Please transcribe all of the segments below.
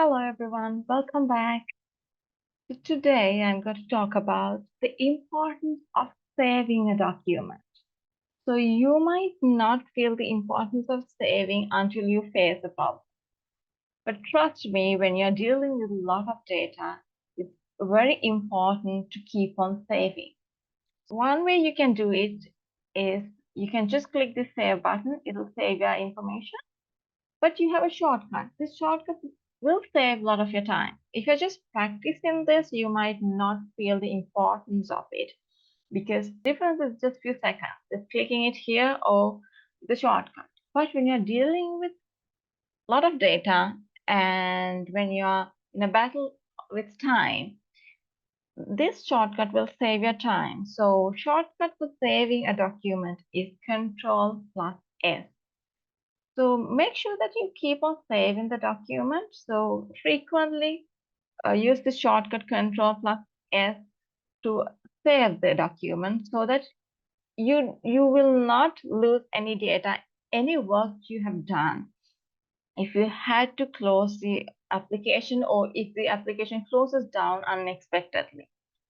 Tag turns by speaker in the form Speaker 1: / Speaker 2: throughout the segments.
Speaker 1: Hello everyone, welcome back. Today I'm going to talk about the importance of saving a document. So you might not feel the importance of saving until you face a problem. But trust me, when you're dealing with a lot of data, it's very important to keep on saving. One way you can do it is you can just click the save button, it'll save your information. But you have a shortcut. This shortcut will save a lot of your time. If you're just practicing this, you might not feel the importance of it because the difference is just few seconds, just clicking it here or the shortcut. But when you're dealing with a lot of data and when you're in a battle with time, this shortcut will save your time. So shortcut for saving a document is Control plus S. So make sure that you keep on saving the document. So frequently use the shortcut Control plus S to save the document so that you will not lose any data, any work you have done. If you had to close the application or if the application closes down unexpectedly,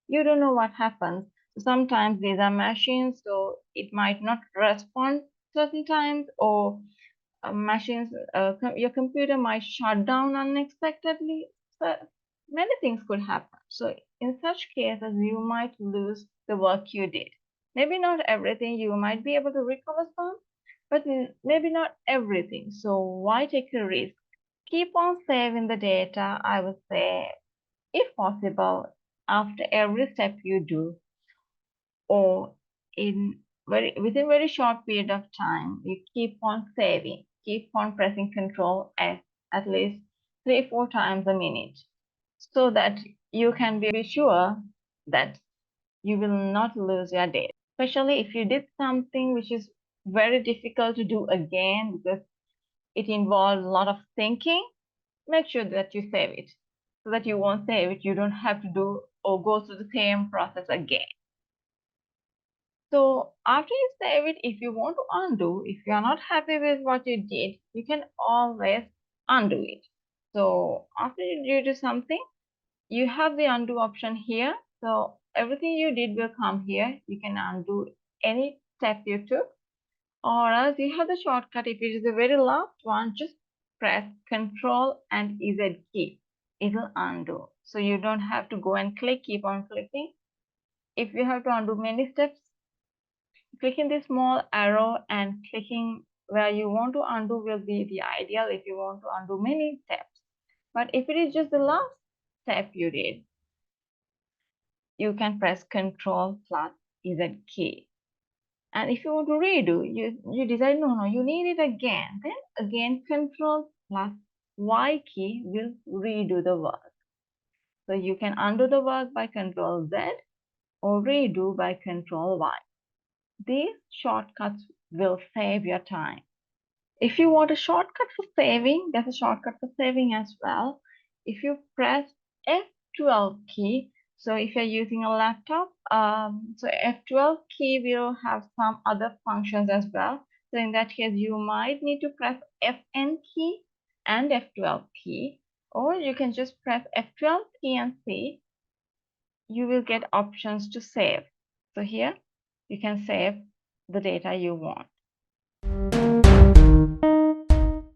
Speaker 1: you don't know what happens. Sometimes these are machines, so it might not respond certain times, or machines, your computer might shut down unexpectedly. So many things could happen. So in such cases, you might lose the work you did. Maybe not everything, you might be able to recover some, but maybe not everything. So why take a risk? Keep on saving the data, I would say, if possible, after every step you do, or within very short period of time, you keep on saving, keep on pressing Control S at least 3-4 times a minute, so that you can be sure that you will not lose your data. Especially if you did something which is very difficult to do again because it involves a lot of thinking, make sure that you save it so that you won't save it. You don't have to do or go through the same process again. So after you save it, if you want to undo, if you are not happy with what you did, you can always undo it. So after you do something, you have the undo option here. So everything you did will come here. You can undo any step you took, or else you have the shortcut. If it is the very last one, just press Control and Z key. It will undo. So you don't have to go and keep on clicking. If you have to undo many steps, clicking the small arrow and clicking where you want to undo will be the ideal if you want to undo many steps. But if it is just the last step you did, you can press Control plus Z key. And if you want to redo, you decide, no, you need it again. Then again, Control plus Y key will redo the work. So you can undo the work by Control Z or redo by Control Y. These shortcuts will save your time. If you want a shortcut for saving, there's a shortcut for saving as well. If you press F12 key, so if you're using a laptop, so F12 key will have some other functions as well. So in that case, you might need to press Fn key and F12 key, or you can just press F12 key and see. You will get options to save. So here, you can save the data you want.